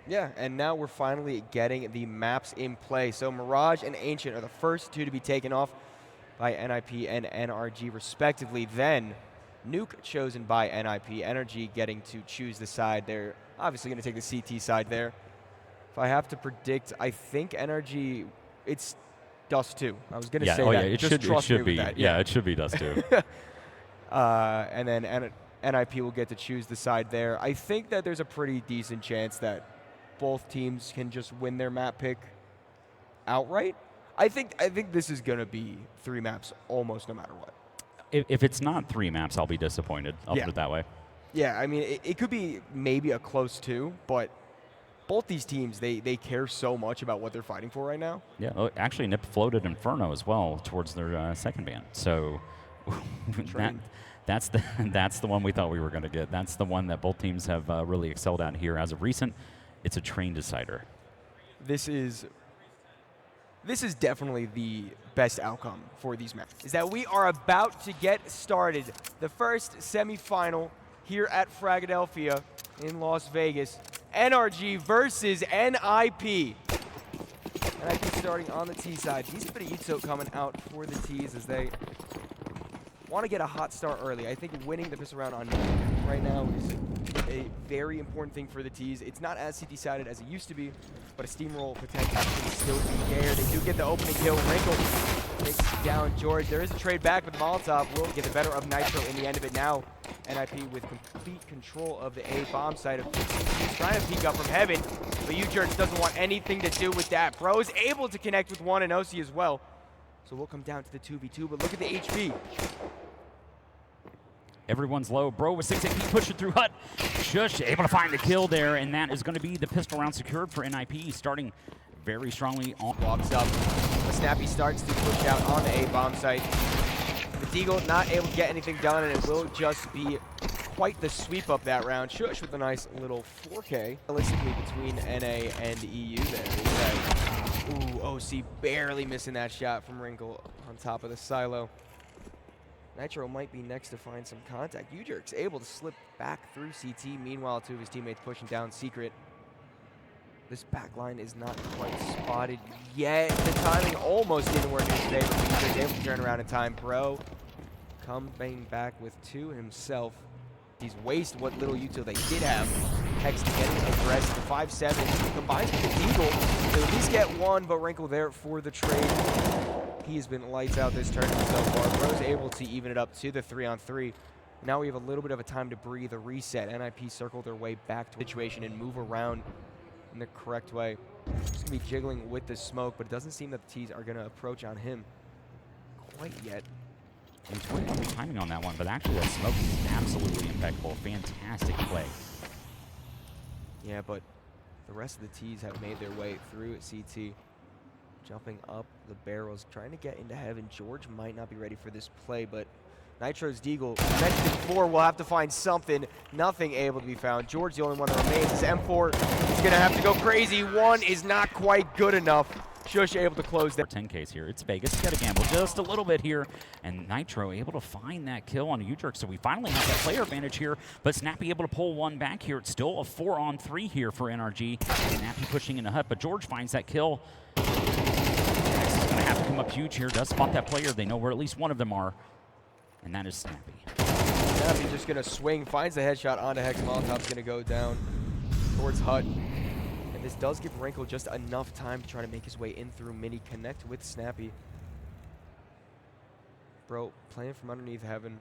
Yeah, and now we're finally getting the maps in play. So Mirage and Ancient are the first two to be taken off by NIP and NRG respectively. Then Nuke chosen by NIP. NRG getting to choose the side. They're obviously going to take the CT side there. If I have to predict, I think NRG, it's Dust 2. I was going to say that. Yeah, it should be. That. Yeah, it should be Dust 2. And then NIP will get to choose the side there. I think that there's a pretty decent chance that both teams can just win their map pick outright. I think this is going to be 3 maps almost no matter what. If it's not 3 maps, I'll be disappointed. I'll put it that way. Yeah, I mean, it could be maybe a close 2, but both these teams, they care so much about what they're fighting for right now. Yeah, actually, NIP floated Inferno as well towards their second ban. So that's the one we thought we were going to get. That's the one that both teams have really excelled at here as of recent. It's a train decider. This is definitely the best outcome for these matches. Is that we are about to get started. The first semifinal here at Fragadelphia in Las Vegas. NRG versus NIP. NIP starting on the T side. Decent bit of Utso coming out for the Ts as they want to get a hot start early. I think winning the pistol round on right now is a very important thing for the Ts. It's not as CT-sided as it used to be, but a steamroll potential can still be there. They do get the opening kill. Wrinkle takes down George. There is a trade back, but the Molotov will get the better of Nitro in the end of it now. NIP with complete control of the A bomb site. He's trying to peek up from heaven, but U-Jerks doesn't want anything to do with that. Bro is able to connect with 1 and OC as well. So we'll come down to the 2v2, but look at the HP. Everyone's low. Bro with 6 AP pushing through Hut. Shush able to find the kill there, and that is going to be the pistol round secured for NIP, starting very strongly on. Walks up. The Snappy starts to push out on the A bomb site. The Deagle not able to get anything done, and it will just be quite the sweep up that round. Shush with a nice little 4K. Realistically, between NA and EU there. Ooh, OC barely missing that shot from Wrinkle on top of the silo. Nitro might be next to find some contact. U-Jerk's able to slip back through CT. Meanwhile, 2 of his teammates pushing down Secret. This backline is not quite spotted yet. The timing almost didn't work in his favor, but U-Jerk's able to turn around in time. Bro coming back with 2 himself. He's wasted what little util they did have. Hex getting aggressive. 5-7 combines with the Eagle. They'll at least get 1, but Wrinkle there for the trade. He has been lights out this tournament so far. Bro's able to even it up to the 3-on-3. Now we have a little bit of a time to breathe, a reset. NIP circle their way back to the situation and move around in the correct way. Just gonna be jiggling with the smoke, but it doesn't seem that the Ts are gonna approach on him quite yet. And Twin on the timing on that one, but actually that smoke is absolutely impeccable. Fantastic play. Yeah, but the rest of the Ts have made their way through at CT. Jumping up the barrels, trying to get into heaven. George might not be ready for this play, but Nitro's Deagle, mentioned before, will have to find something. Nothing able to be found. George, the only one that remains, is M4. He's going to have to go crazy. 1 is not quite good enough. Shush able to close that. 10Ks here. It's Vegas. Got to gamble just a little bit here. And Nitro able to find that kill on U-Jerk. So we finally have that player advantage here. But Snappy able to pull 1 back here. It's still a 4-on-3 here for NRG. Snappy pushing into Hut, but George finds that kill. Next is going to have to come up huge here. Does spot that player. They know where at least one of them are. And that is Snappy. Snappy just going to swing, finds the headshot onto Hex. Molotov's going to go down towards Hut. And this does give Wrinkle just enough time to try to make his way in through Mini, connect with Snappy. Bro, playing from underneath heaven.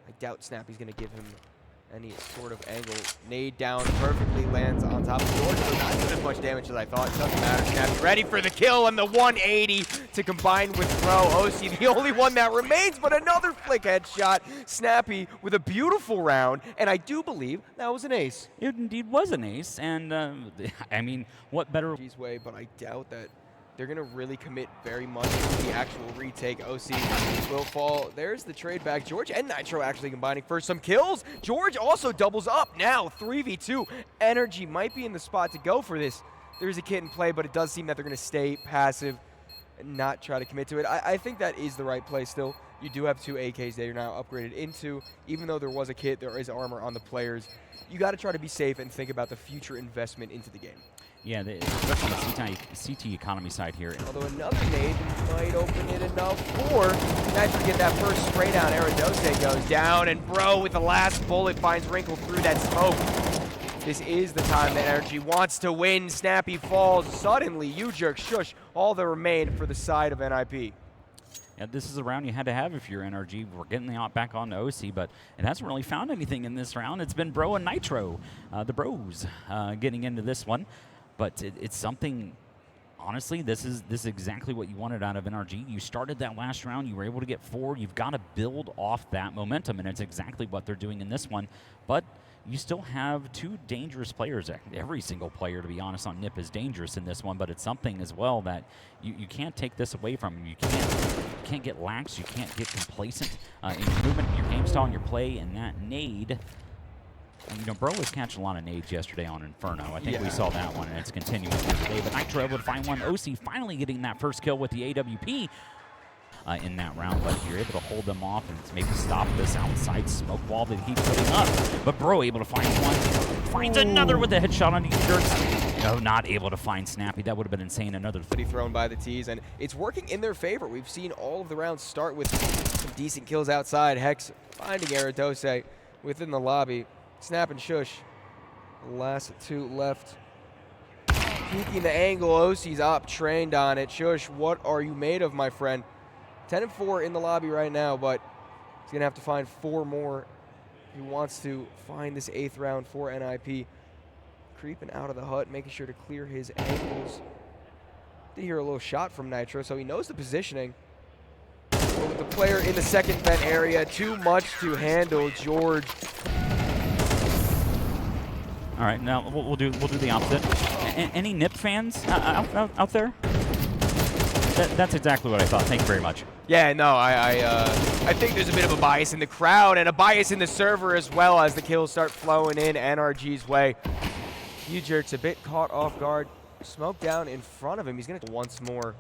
I doubt Snappy's going to give him any sort of angle. Nade down, perfectly lands on top of George. Not doing as much damage as I thought. Doesn't matter. Snappy ready for the kill and the 180 to combine with Bro. OC, the only one that remains, but another flick headshot. Snappy with a beautiful round, and I do believe that was an ace. It indeed was an ace, and I mean, what better way, but I doubt that they're going to really commit very much to the actual retake. OC will fall. There's the trade back. George and Nitro actually combining for some kills. George also doubles up now, 3v2. NRG might be in the spot to go for this. There's a kit in play, but it does seem that they're going to stay passive. and not try to commit to it. I think that is the right play still. You do have 2 AKs that you're now upgraded into. Even though there was a kit, there is armor on the players. You got to try to be safe and think about the future investment into the game. Yeah, especially on the CT economy side here. Although another nade might open it enough for Nitro to get that first spray down. Aerodose goes down, and Bro with the last bullet finds Wrinkle through that smoke. This is the time that NRG wants to win. Snappy falls. Suddenly, U-Jerk, Shush, all that remain for the side of NIP. Yeah, this is a round you had to have if you're NRG. We're getting the back on to OC, but it hasn't really found anything in this round. It's been Bro and Nitro, the Bros, getting into this one. But it's something, honestly, this is exactly what you wanted out of NRG. You started that last round. You were able to get 4. You've got to build off that momentum, and it's exactly what they're doing in this one. But you still have 2 dangerous players. Every single player, to be honest, on NIP is dangerous in this one, but it's something as well that you can't take this away from them. You can't get lax. You can't get complacent in your movement, your game style, and your play, and that nade. And, you know, Bro was catching a lot of nades yesterday on Inferno. I think we saw that one, and it's continuing here today. But Nitro able to find one. OC finally getting that first kill with the AWP in that round. But you're able to hold them off and maybe stop this outside smoke wall that he's putting up. But Bro able to find one. Finds another with a headshot on U-Jerks. No, not able to find Snappy. That would have been insane. Another thrown by the T's, and it's working in their favor. We've seen all of the rounds start with some decent kills outside. Hex finding Aerodose within the lobby. Snap and Shush, the last 2 left. Peeking the angle, OC's up, trained on it. Shush, what are you made of, my friend? 10-4 in the lobby right now, but he's going to have to find 4 more. He wants to find this 8th round for NIP. Creeping out of the hut, making sure to clear his angles. Did hear a little shot from Nitro, so he knows the positioning. But with the player in the second vent area, too much to handle. George. All right, now we'll do the opposite. Any NIP fans out there? That's exactly what I thought. Thank you very much. Yeah, no, I think there's a bit of a bias in the crowd and a bias in the server as well as the kills start flowing in NRG's way. U-Jerk's a bit caught off guard. Smoke down in front of him. He's going to once more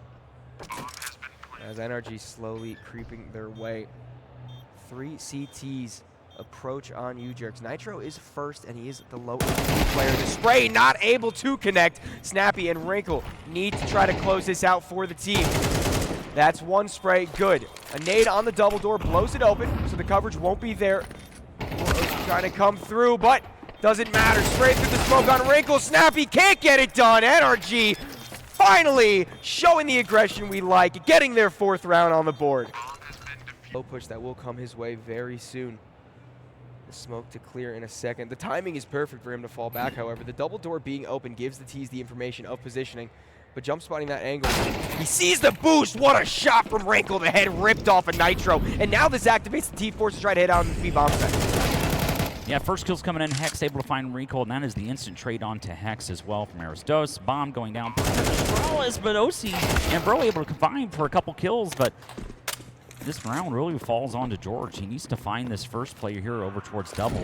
as NRG slowly creeping their way. 3 CTs approach on U-Jerks. Nitro is first, and he is the low player. The spray not able to connect. Snappy and Wrinkle need to try to close this out for the team. That's 1 spray, good. A nade on the double door blows it open, so the coverage won't be there. Trying to come through, but doesn't matter. Straight through the smoke on Wrinkle. Snappy can't get it done. NRG finally showing the aggression we like, getting their 4th round on the board. Low push that will come his way very soon. The smoke to clear in a second. The timing is perfect for him to fall back, however. The double door being open gives the T's the information of positioning, but jump spotting that angle. He sees the boost. What a shot from Wrinkle. The head ripped off of Nitro, and now this activates the T-Force to try to hit out on the B-bomb set. Yeah, first kill's coming in. Hex able to find Wrinkle, and that is the instant trade on to Hex as well from Aristos. Bomb going down. But OC and Bro able to combine for a couple kills, but this round really falls on to George. He needs to find this first player here over towards double.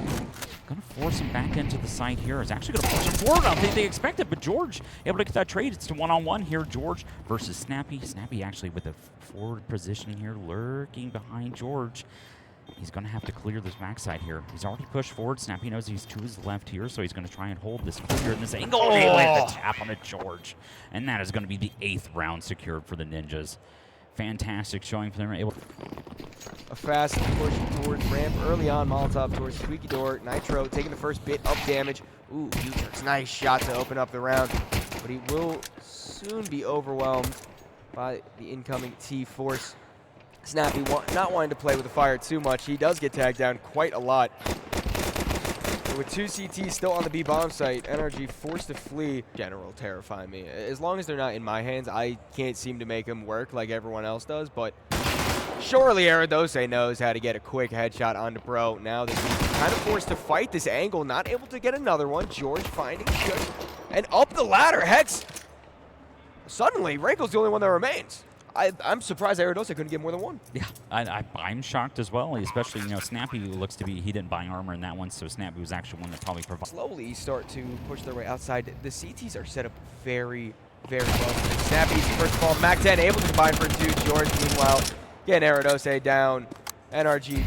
Going to force him back into the site here. Is actually going to push him forward. I don't think they expected, but George able to get that trade. It's to 1-on-1 here. George versus Snappy. Snappy actually with the forward positioning here, lurking behind George. He's going to have to clear this backside here. He's already pushed forward. Snappy knows he's to his left here, so he's going to try and hold this clear in this angle. Oh. They let the tap on it, George. And that is going to be the 8th round secured for the Ninjas. Fantastic showing for them. Able a fast push towards ramp early on. Molotov towards Squeaky Door. Nitro taking the first bit of damage. Ooh, U-Jerks, nice shot to open up the round. But he will soon be overwhelmed by the incoming T-Force. Snappy not wanting to play with the fire too much. He does get tagged down quite a lot. But with 2 CTs still on the B-bomb site, NRG forced to flee. General terrify me. As long as they're not in my hands, I can't seem to make them work like everyone else does, but surely Aerodose knows how to get a quick headshot onto Bro. Now that he's kind of forced to fight this angle, not able to get another one. George finding good. And up the ladder, Hex. Suddenly, Wrinkle's the only one that remains. I'm surprised Aerodose couldn't get more than 1. Yeah, I'm shocked as well, especially, Snappy looks to be, he didn't buy armor in that one, so Snappy was actually one that probably provided. Slowly start to push their way outside. The CTs are set up very, very well. Snappy's first of all, Mac 10 able to combine for 2. George, meanwhile, getting Aerodose down. NRG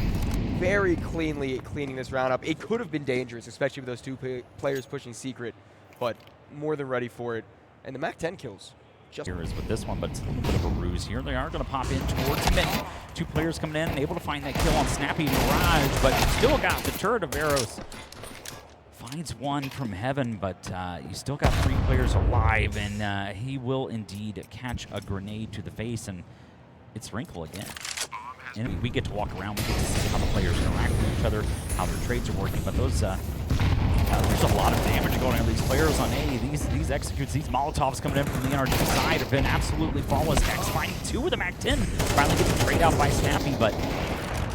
very cleanly cleaning this round up. It could have been dangerous, especially with those 2 players pushing Secret, but more than ready for it. And the Mac 10 kills. Here is with this one, but it's a little bit of a ruse here. They are going to pop in towards mid. 2 players coming in and able to find that kill on Snappy Mirage, but still got the turret of arrows. Finds one from heaven, but you still got 3 players alive, and he will indeed catch a grenade to the face, and it's Wrinkle again. And we get to walk around, we get to see how the players interact with each other, how their trades are working, but those there's a lot of damage going on these players on A. These executes, these Molotovs coming in from the NRG side have been absolutely flawless. Hex finding 2 with the Mac 10, finally getting trade out by Snappy, but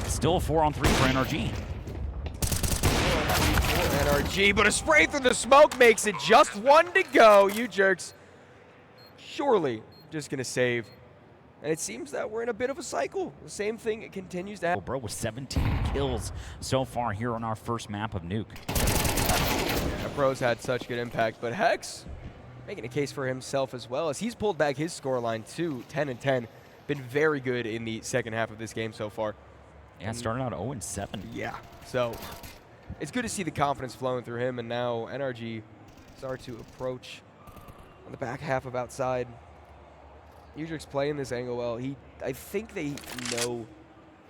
still a 4-on-3 for NRG. NRG, but a spray through the smoke makes it just 1 to go. You jerks surely just gonna save. And it seems that we're in a bit of a cycle. The same thing continues to happen. Bro with 17 kills so far here on our first map of Nuke. Yeah, Bro's had such good impact, but Hex making a case for himself as well as he's pulled back his scoreline to 10-10. Been very good in the second half of this game so far. Yeah, it started out 0-7. Yeah, so it's good to see the confidence flowing through him, and now NRG start to approach on the back half of outside. Udric's playing this angle well. I think they know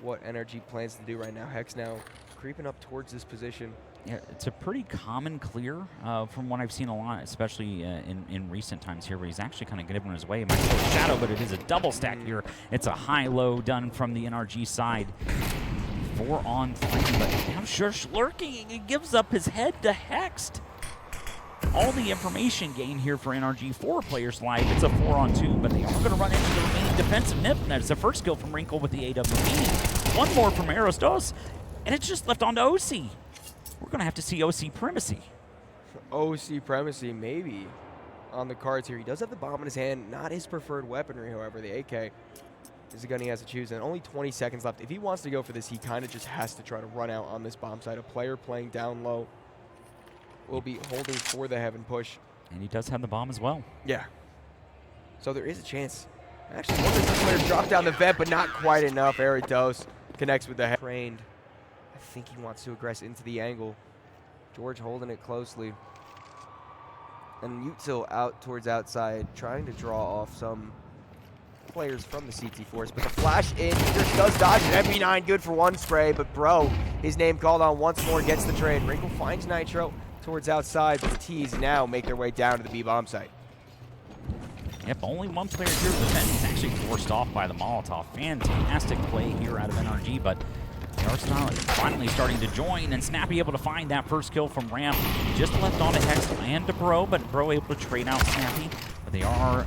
what NRG plans to do right now. Hex now creeping up towards this position. Yeah, it's a pretty common clear from what I've seen a lot, especially in recent times here, where he's actually kind of giving his way. Might go Shadow, but it is a double stack here. It's a high-low done from the NRG side. 4-on-3, but now Shush lurking. He gives up his head to Hexed. All the information gained here for NRG, 4 players live. It's a 4-on-2, but they are going to run into the remaining defensive nip. And that's the first kill from Wrinkle with the AWP. 1 more from Aerostos, and it's just left on to OC. We're going to have to see OC Primacy. OC Primacy maybe on the cards here. He does have the bomb in his hand. Not his preferred weaponry, however. The AK is the gun he has to choose, and only 20 seconds left. If he wants to go for this, he kind of just has to try to run out on this bomb site. A player playing down low will be holding for the heaven push. And he does have the bomb as well. Yeah. So there is a chance. Actually, one of the players dropped down the vent, but not quite enough. Aerodose connects with the head. Trained. I think he wants to aggress into the angle. George holding it closely. And Util out towards outside, trying to draw off some players from the CT Force. But the flash in, just does dodge it. MP9 good for 1 spray, but Bro, his name called on once more, gets the trade. Wrinkle finds Nitro towards outside, but the T's now make their way down to the B bomb site. Yep, only 1 player here with the vent. He's actually forced off by the Molotov. Fantastic play here out of NRG, but Arsenal is finally starting to join, and Snappy able to find that first kill from Ramp. Just left on to Hex and to Bro, but Bro able to trade out Snappy. But they are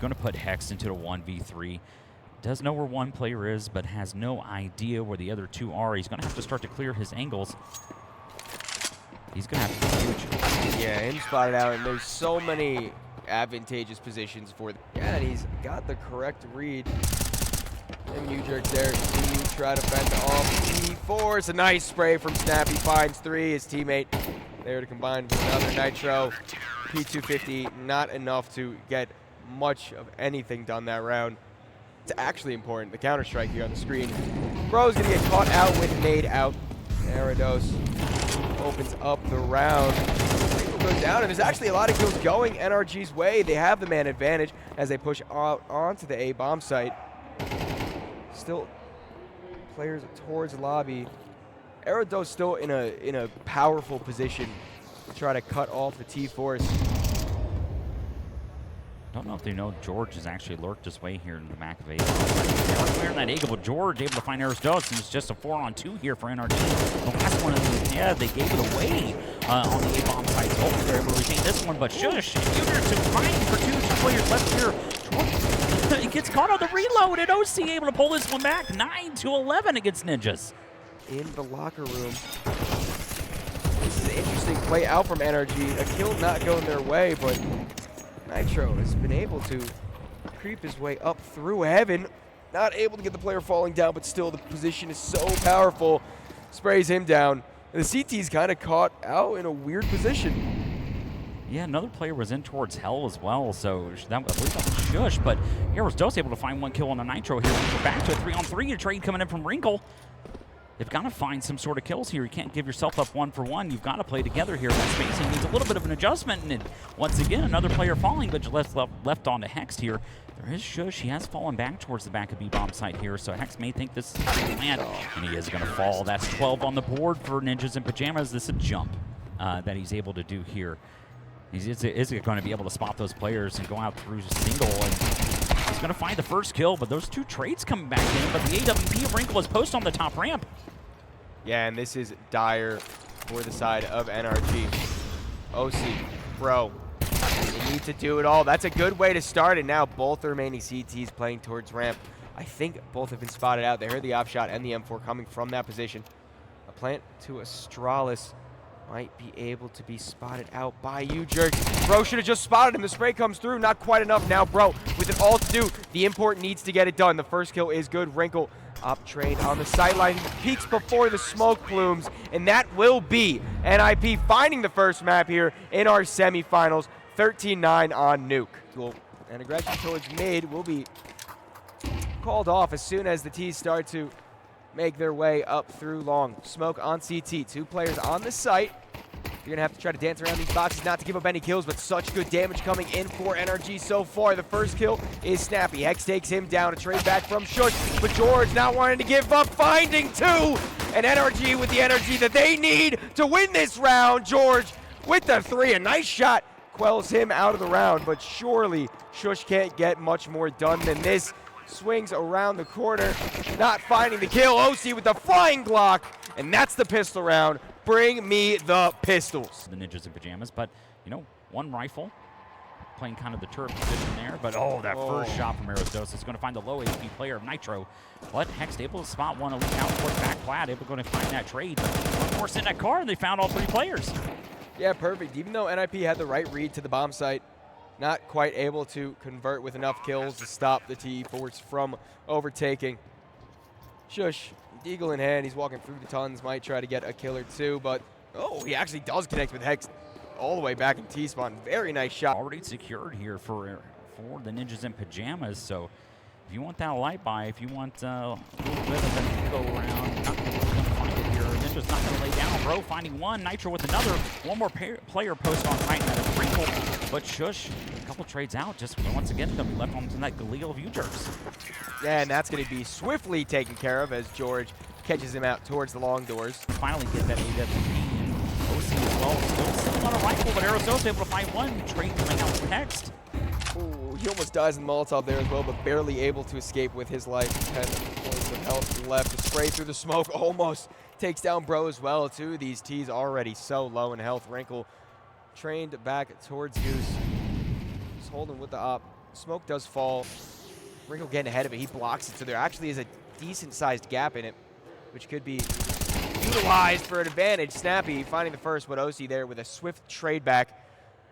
going to put Hex into the 1v3. Does know where 1 player is, but has no idea where the other 2 are. He's going to have to start to clear his angles. He's going to have to be huge. Yeah, him spotted out, and there's so many advantageous positions for them. Yeah, and he's got the correct read. And Udric there to try to fend off T4. It's a nice spray from Snappy, finds 3. His teammate there to combine with another Nitro. P250, not enough to get much of anything done that round. It's actually important, the counter-strike here on the screen. Bro's gonna get caught out with nade out. Aerodose opens up the round. Wrinkle goes down, and there's actually a lot of kills going NRG's way. They have the man advantage as they push out onto the A bomb site. Still players towards lobby. Aerodose still in a powerful position to try to cut off the T-Force. Don't know if they know George has actually lurked his way here in the back of A. Clearing that eagle, but George able to find Aerostos, and it's just a 4-on-2 here for NRG. The last one of these, yeah, they gave it away on the A-bomb side. So hopefully they're able to retain this one, but Shush and Udrich fighting for 2 players left here. He gets caught on the reload, and OC able to pull this one back, 9-11 against Ninjas. In the locker room. This is an interesting play out from NRG. A kill not going their way, but Nitro has been able to creep his way up through heaven. Not able to get the player falling down, but still the position is so powerful. Sprays him down. And the CT's kind of caught out in a weird position. Yeah, another player was in towards Hell as well, so that, I believe that was Shush, but Aeros able to find one kill on the Nitro here. We're back to a 3-on-3, a trade coming in from Wrinkle. They've got to find some sort of kills here. You can't give yourself up 1-for-1. You've got to play together here. That spacing needs a little bit of an adjustment, and once again, another player falling, but left on to Hex here. There is Shush. He has fallen back towards the back of B-Bomb site here, so Hex may think this is a free land, and he is going to fall. That's 12 on the board for Ninjas in Pajamas. This is a jump that he's able to do here. Is going to be able to spot those players and go out through single, and he's going to find the first kill, but those two trades coming back in, but the AWP of Wrinkle is post on the top ramp. Yeah, and this is dire for the side of NRG. OC, bro, you need to do it all. That's a good way to start, and now both the remaining CTs playing towards ramp. I think both have been spotted out. They heard the op shot and the M4 coming from that position. A plant to Astralis might be able to be spotted out by you, Jerk. Bro should have just spotted him. The spray comes through. Not quite enough now, bro. With it all to do, the import needs to get it done. The first kill is good. Wrinkle up trained on the sideline. Peeks before the smoke plumes, and that will be NIP finding the first map here in our semifinals. 13-9 on Nuke. And aggression towards mid will be called off as soon as the T's start to make their way up through long. Smoke on CT. Two players on the site. You're going to have to try to dance around these boxes not to give up any kills, but such good damage coming in for NRG so far. The first kill is Snappy. Hex takes him down. A trade back from Shush, but George not wanting to give up, finding two. And NRG with the energy that they need to win this round. George with the 3. A nice shot quells him out of the round, but surely Shush can't get much more done than this. Swings around the corner, not finding the kill. OC with the flying Glock, and that's the pistol round. Bring me the pistols. The Ninjas in Pajamas, but, you know, one rifle, playing kind of the turret position there, but that first shot from Aeros is going to find the low HP player of Nitro. But Hex able to spot one, a leak out towards back plat, able to go and find that trade. But of course, in that car, and they found all 3 players. Yeah, perfect. Even though NIP had the right read to the bomb site, not quite able to convert with enough kills to stop the T-Force from overtaking. Shush, Deagle in hand, he's walking through the tons, might try to get a kill or two, but he actually does connect with Hex all the way back in T-spawn. Very nice shot. Already secured here for the Ninjas in Pajamas, so if you want that light buy, if you want a little bit of an go around, not going to find it here. Ninja's not going to lay down. Bro finding one, Nitro with another. One more player post on Titan at a Wrinkle, but Shush, a couple trades out, just once again going to be left on that Galil of U-Jerks. Yeah, and that's going to be swiftly taken care of as George catches him out towards the long doors. Finally get that AWP and OC as well. Still on a rifle, but Aeros able to find one. Trade coming out with Hex. Ooh, he almost dies in the Molotov there as well, but barely able to escape with his life. 10 points of health left. The spray through the smoke almost takes down Bro as well, too. These T's already so low in health. Wrinkle trained back towards Goose. Just holding with the op. Smoke does fall. Wrinkle getting ahead of it. He blocks it, so there actually is a decent-sized gap in it, which could be utilized for an advantage. Snappy finding the first, but OC there with a swift trade back.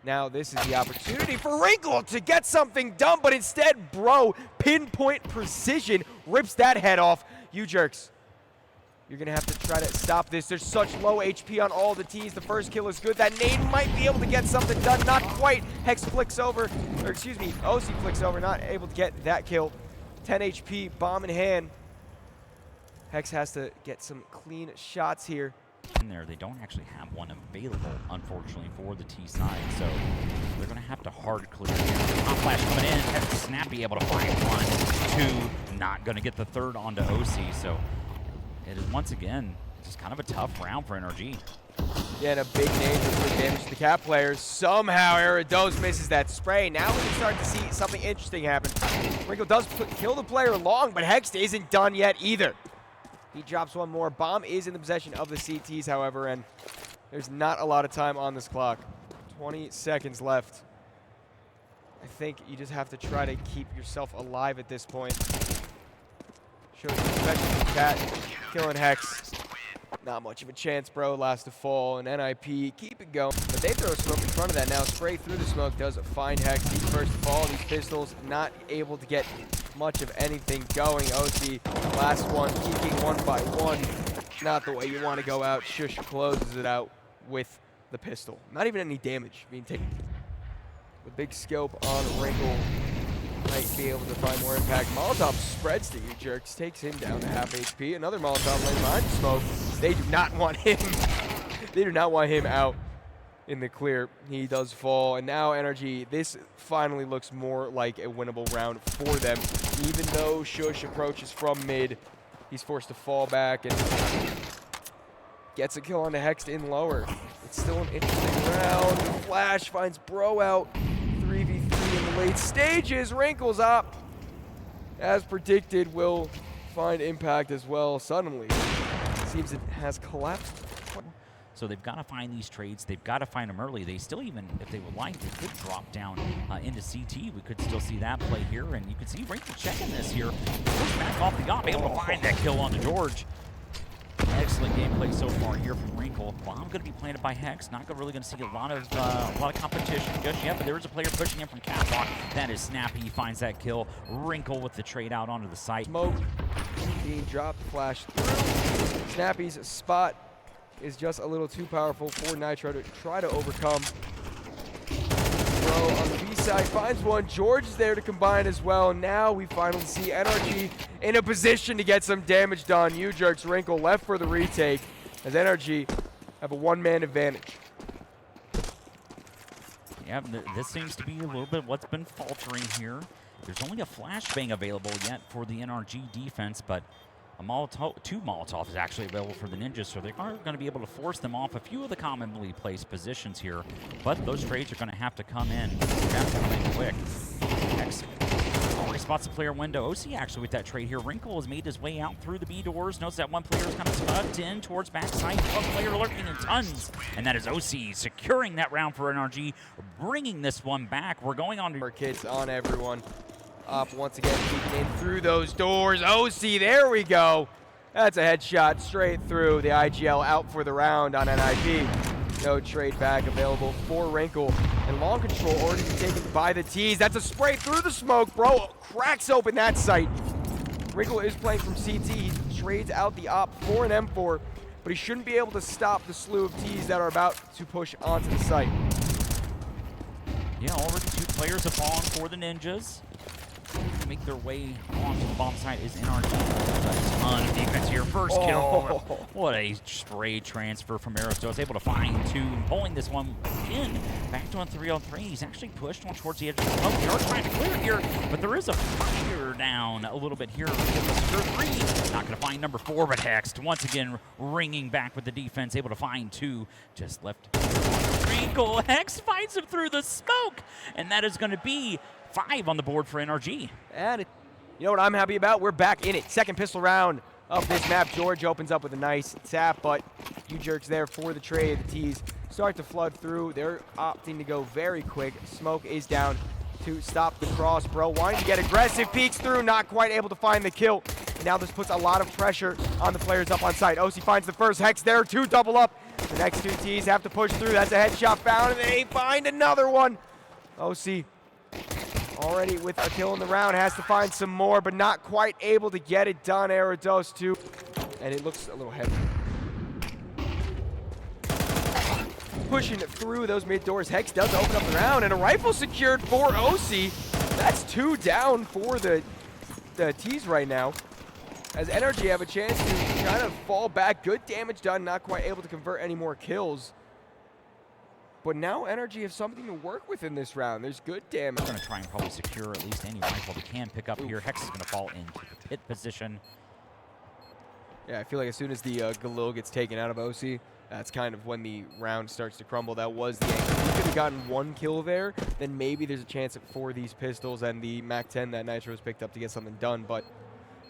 Now this is the opportunity for Wrinkle to get something done, but instead, Bro, pinpoint precision, rips that head off. U-Jerks, you're going to have to try to stop this. There's such low HP on all the T's. The first kill is good. That nade might be able to get something done. Not quite. Hex flicks over, or excuse me, OC flicks over, not able to get that kill. 10 HP, bomb in hand. Hex has to get some clean shots here. In there, they don't actually have one available, unfortunately, for the T side, so they're going to have to hard clear here. Top flash coming in, Hex Snappy able to find 1, 2, not going to get the third onto OC, so it is once again just kind of a tough round for NRG. Yeah, and a big nade with good damage to the cap players. Somehow Aeros misses that spray. Now we can start to see something interesting happen. Wrinkle does kill the player long, but Hex isn't done yet either. He drops one more. Bomb is in the possession of the CTs, however, and there's not a lot of time on this clock. 20 seconds left. I think you just have to try to keep yourself alive at this point. Shows especially Cat killing Hex. Not much of a chance, Bro. Last to fall, and NIP keep it going. But they throw smoke in front of that now. Spray through the smoke does find Hex. He's first to fall. These pistols not able to get much of anything going. OC, last one, peeking 1 by 1. Not the way you want to go out. Shush closes it out with the pistol. Not even any damage being taken. The big scope on Wrinkle might be able to find more impact. Molotov spreads to U-Jerks, takes him down to half HP. Another Molotov laying behind Smoke. They do not want him. They do not want him out in the clear. He does fall, and now NRG, this finally looks more like a winnable round for them. Even though Shush approaches from mid, he's forced to fall back and gets a kill on the Hex in lower. It's still an interesting round. Flash finds Bro out. 3v3 in the late stages. Wrinkles up. As predicted, will find impact as well suddenly. Seems it has collapsed. So they've got to find these trades. They've got to find them early. They still even, if they would like, they could drop down into CT. We could still see that play here. And you can see Wrinkle checking this here. Push back off the op, able to find that kill on the George. Excellent gameplay so far here from Wrinkle. Bomb going to be planted by Hex. Not really going to see a lot of competition just yet, but there is a player pushing in from Catwalk. That is Snappy. He finds that kill. Wrinkle with the trade out onto the site. Smoke being dropped, flash through. Snappy's spot is just a little too powerful for Nitro to try to overcome. Bro on the B side finds one. George is there to combine as well. Now we finally see NRG in a position to get some damage done. U-Jerks, Wrinkle left for the retake as NRG have a one-man advantage. Yeah, this seems to be a little bit what's been faltering here. There's only a flashbang available yet for the NRG defense, but two Molotov is actually available for the Ninjas, so they are going to be able to force them off a few of the commonly placed positions here. But those trades are going to have to come in. Have to come in quick. Hex already spots the player window. OC actually with that trade here. Wrinkle has made his way out through the B doors. Notice that one player is kind of tucked in towards backside. One player lurking in tons, and that is OC securing that round for NRG, bringing this one back. We're going on to our kids on everyone. Up once again, peeking in through those doors. OC, there we go. That's a headshot straight through. The IGL out for the round on NIP. No trade back available for Wrinkle. And long control already taken by the T's. That's a spray through the smoke, bro. Cracks open that site. Wrinkle is playing from CT. He trades out the op for an M4, but he shouldn't be able to stop the slew of T's that are about to push onto the site. Yeah, already two players have fallen for the Ninjas. To make their way onto the bomb site is NRG. A ton of defense here. First kill. What a spray transfer from Aerostos. Able to find two, pulling this one in. Back to a 3-on-3. He's actually pushed one towards the edge of the smoke. They are trying to clear it here, but there is a fire down a little bit here. Three. Not going to find number 4, but Hex once again ringing back with the defense. Able to find two. Just left. Wrinkle. Hex finds him through the smoke, and that is going to be 5 on the board for NRG. And you know what I'm happy about? We're back in it. Second pistol round of this map. George opens up with a nice tap, but U-Jerks there for the trade. The T's start to flood through. They're opting to go very quick. Smoke is down to stop the cross. Bro wanting to get aggressive. Peeks through, not quite able to find the kill. And now this puts a lot of pressure on the players up on site. OC finds the first. Hex there, 2 double up. The next 2 T's have to push through. That's a headshot found, and they find another one. OC already with a kill in the round, has to find some more, but not quite able to get it done. Aerodos too, and it looks a little heavy. Pushing through those mid doors, Hex does open up the round, and a rifle secured for OC. That's 2 down for the T's right now, as NRG have a chance to kind of fall back. Good damage done, not quite able to convert any more kills. But now NRG have something to work with in this round. There's good damage. They're going to try and probably secure at least any rifle they can pick up here. Hex is going to fall into the pit position. Yeah, I feel like as soon as the Galil gets taken out of OC, that's kind of when the round starts to crumble. That was the angle. If he could have gotten 1 kill there, then maybe there's a chance for these pistols and the MAC-10 that Nitro's picked up to get something done, but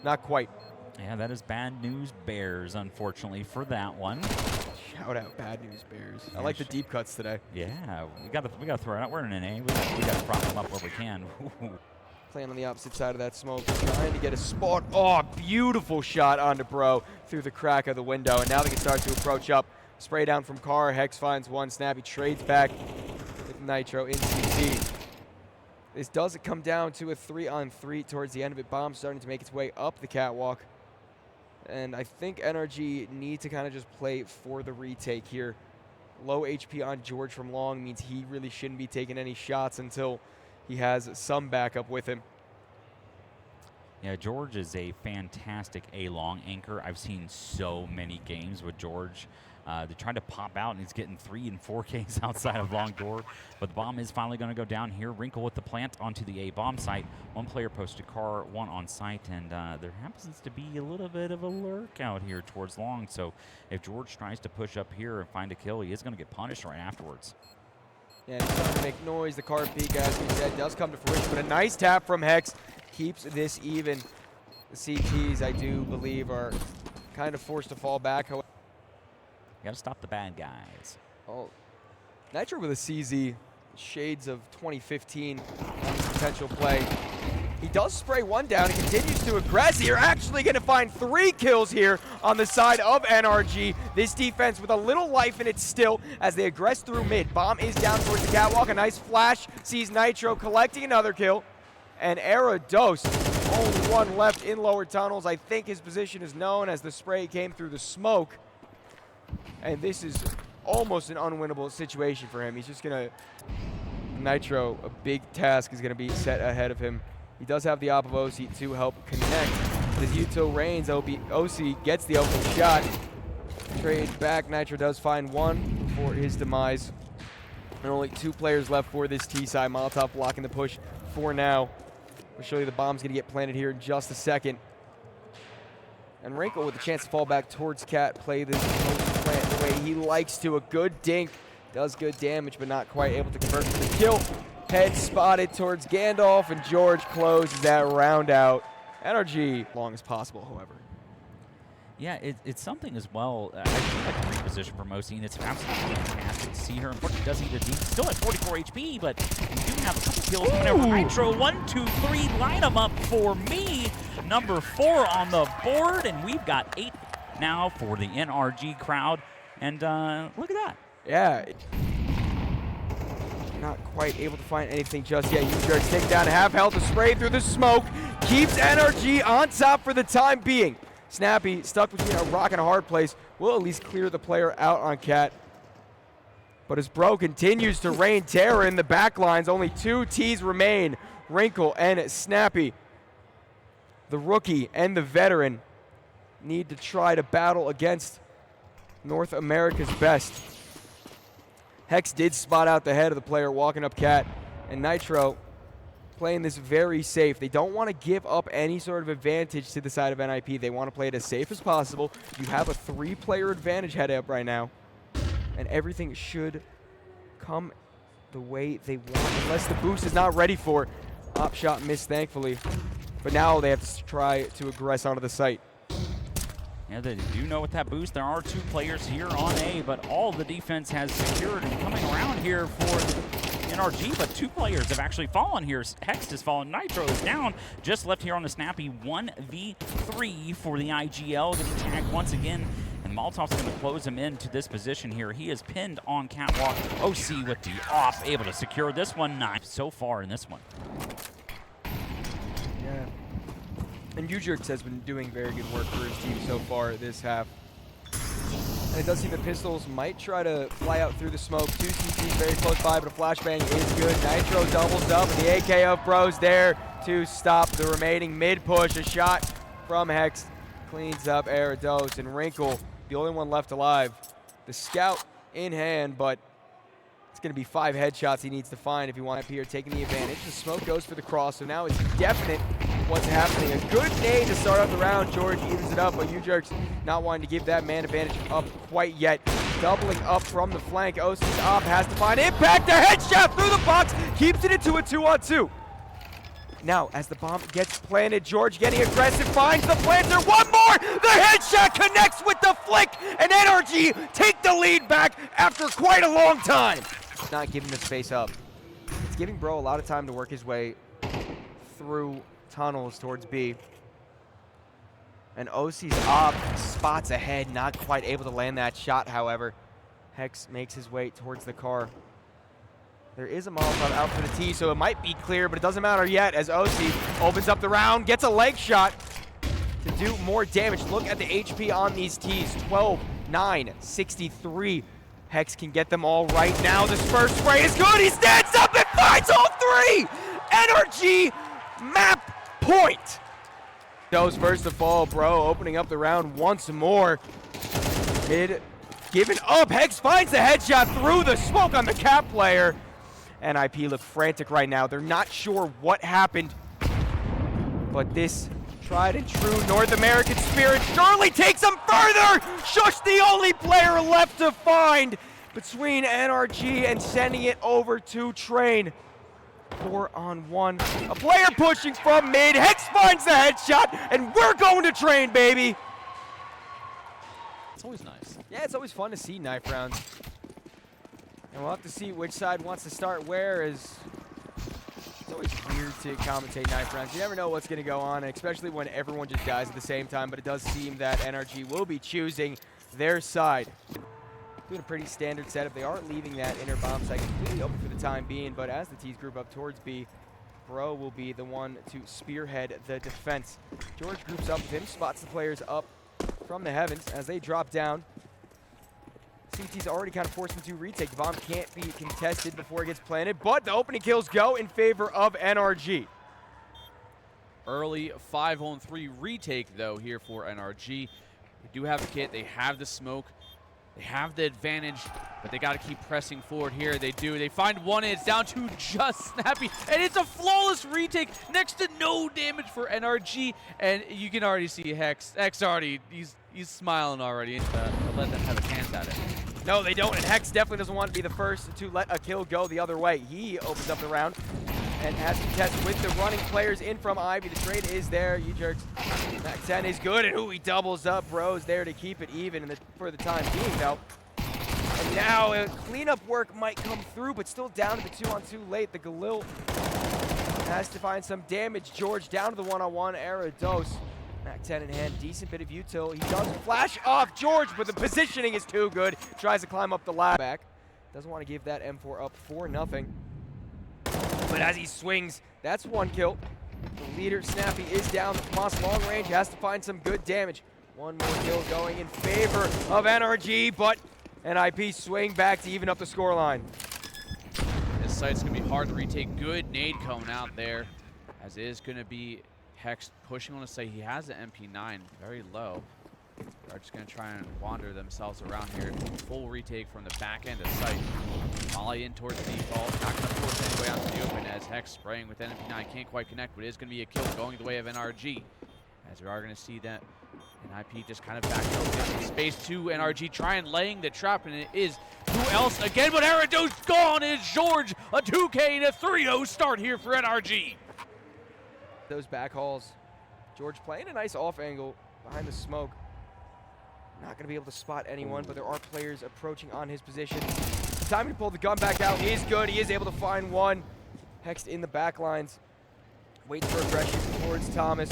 not quite. Yeah, that is bad news bears, unfortunately, for that one. Shout out Bad News Bears. Yeah, I like the deep cuts today. Yeah, we gotta throw it out. We're in an A. We gotta prop them up where we can. Playing on the opposite side of that smoke, trying to get a spot. Oh, beautiful shot onto Bro through the crack of the window, and now they can start to approach up. Spray down from Car. Hex finds one. Snappy trades back with Nitro in CT. This does come down to a 3-on-3 towards the end of it. Bomb starting to make its way up the catwalk. And I think NRG need to kind of just play for the retake here. low HP on George from long means he really shouldn't be taking any shots until he has some backup with him. Yeah, George is a fantastic A-long anchor. I've seen so many games with George. They tried to pop out, and he's getting 3 and 4Ks outside of long door. But the bomb is finally going to go down here. Wrinkle with the plant onto the A-bomb site. One player posted car, one on site, and there happens to be a little bit of a lurk out here towards long. So if George tries to push up here and find a kill, he is going to get punished right afterwards. Yeah, he's starting to make noise. The car peek, as we said, does come to fruition. But a nice tap from Hex keeps this even. The CTs, I do believe, are kind of forced to fall back. You got to stop the bad guys. Oh, Nitro with a CZ, shades of 2015 on his potential play. He does spray one down. He continues to aggress. You're actually going to find 3 kills here on the side of NRG. This defense with a little life in it still as they aggress through mid. Bomb is down towards the catwalk. A nice flash sees Nitro collecting another kill. And Erados, only one left in lower tunnels. I think his position is known as the spray came through the smoke. And this is almost an unwinnable situation for him. He's just going to... Nitro, a big task is going to be set ahead of him. He does have the op of OC to help connect. As Yuto reigns, OC gets the open shot. Trade back. Nitro does find one for his demise. And only 2 players left for this T-side. Molotov blocking the push for now. We'll show you the bomb's going to get planted here in just a second. And Wrinkle with a chance to fall back towards Cat, play this plant the way he likes to. A good dink. Does good damage, but not quite able to convert for the kill. Head spotted towards Gandalf, and George closes that round out. NRG, long as possible, however. Yeah, it's something as well. I think like the reposition from OC, and it's absolutely fantastic to see her. Unfortunately, does eat a deep. Still at 44 HP, but we do have a couple kills coming over. Nitro, 1, 2, 3, line them up for me. Number 4 on the board, and we've got 8 now for the NRG crowd. And look at that. Yeah. Not quite able to find anything just yet. U-Jerks take down half health, a spray through the smoke. Keeps NRG on top for the time being. Snappy, stuck between a rock and a hard place, will at least clear the player out on Cat. But as Bro continues to rain terror in the back lines, only 2 Ts remain. Wrinkle and Snappy. The rookie and the veteran need to try to battle against North America's best. Hex did spot out the head of the player walking up Cat, and Nitro playing this very safe. They don't want to give up any sort of advantage to the side of NIP. They want to play it as safe as possible. You have a 3-player advantage head up right now, and everything should come the way they want, unless the boost is not ready for. Op shot missed, thankfully. But now they have to try to aggress onto the site. Yeah, they do know with that boost, there are 2 players here on A, but all the defense has secured and coming around here for NRG, but 2 players have actually fallen here. Hex has fallen, Nitro is down, just left here on the Snappy. 1v3 for the IGL, getting tagged once again, and Molotov's going to close him into this position here. He is pinned on catwalk. OC with the op, able to secure this one. Not so far in this one. Yeah. And U-Jerks has been doing very good work for his team so far this half. And it does seem the pistols might try to fly out through the smoke. 2 CTs very close by, but a flashbang is good. Nitro doubles up, and the AK of Bros there to stop the remaining mid-push. A shot from Hex cleans up Erados, and Wrinkle, the only one left alive. The scout in hand, but it's going to be 5 headshots he needs to find if he wants up here, taking the advantage. The smoke goes for the cross, so now it's definite what's happening. A good nade to start off the round. George evens it up, but U-Jerks not wanting to give that man advantage up quite yet. Doubling up from the flank. OC's op has to find impact. A headshot through the box. Keeps it into a 2-on-2. Now, as the bomb gets planted, George getting aggressive, finds the planter. One more! The headshot connects with the flick, and NRG take the lead back after quite a long time. Not giving the space up. It's giving Bro a lot of time to work his way through tunnels towards B. And OC's op spots ahead, not quite able to land that shot, however. Hex makes his way towards the car. There is a Molotov out for the T, so it might be clear, but it doesn't matter yet as OC opens up the round, gets a leg shot to do more damage. Look at the HP on these Ts, 12, 9, 63. Hex can get them all right now. This first spray is good. He stands up and finds all three. NRG map point. Those first to fall, bro. Opening up the round once more. Kid giving up. Hex finds the headshot through the smoke on the cap player. NIP look frantic right now. They're not sure what happened. But this tried and true North American spirit surely takes them further. Shush, the only player left to find between NRG and sending it over to Train. 4-on-1. A player pushing from mid. Hex finds the headshot, and we're going to Train, baby. It's always nice. Yeah, it's always fun to see knife rounds. And we'll have to see which side wants to start where. It's always weird to commentate knife rounds. You never know what's going to go on, especially when everyone just dies at the same time. But it does seem that NRG will be choosing their side. Doing a pretty standard setup. They are leaving that inner bomb site completely open for the time being. But as the T's group up towards B, Bro will be the one to spearhead the defense. George groups up with him, spots the players up from the heavens as they drop down. CT's already kind of forced him to retake. The bomb can't be contested before it gets planted, but the opening kills go in favor of NRG. Early 5-on-3 retake, though, here for NRG. They do have the kit. They have the smoke. They have the advantage, but they got to keep pressing forward here. They do. They find one, and it's down to just Snappy, and it's a flawless retake next to no damage for NRG, and you can already see Hex already, he's smiling already to let them have a chance at it. No, they don't, and Hex definitely doesn't want to be the first to let a kill go the other way. He opens up the round and has to test with the running players in from Ivy. The trade is there. U-Jerks. Mac 10 is good, and he doubles up. Bro's there to keep it even for the time being, though. And now cleanup work might come through, but still down to the 2-on-2 late. The Galil has to find some damage. George down to the 1-on-1. Arados. Mac 10 in hand, decent bit of util. He does flash off George, but the positioning is too good. Tries to climb up the ladder. Back. Doesn't want to give that M4 up 4-0. But as he swings, that's one kill. The leader, Snappy, is down. Moss long range has to find some good damage. One more kill going in favor of NRG, but NIP swing back to even up the scoreline. This site's going to be hard to retake. Good nade coming out there, as it is going to be Hex pushing on the site. He has the MP9 very low. They're just going to try and wander themselves around here. Full retake from the back end of site. Molly in towards default. Not going to force any way out to the open as Hex spraying with MP9. Can't quite connect, but it is going to be a kill going the way of NRG. As we are going to see that NIP just kind of backing up in space to NRG, trying laying the trap, and it is who else again but Arados gone. Is George. A 2K and a 3-0 start here for NRG. Those back hauls. George playing a nice off angle behind the smoke. Not going to be able to spot anyone, but there are players approaching on his position. Time to pull the gun back out is good. He is able to find one. Hex in the back lines. Waits for aggression towards Thomas.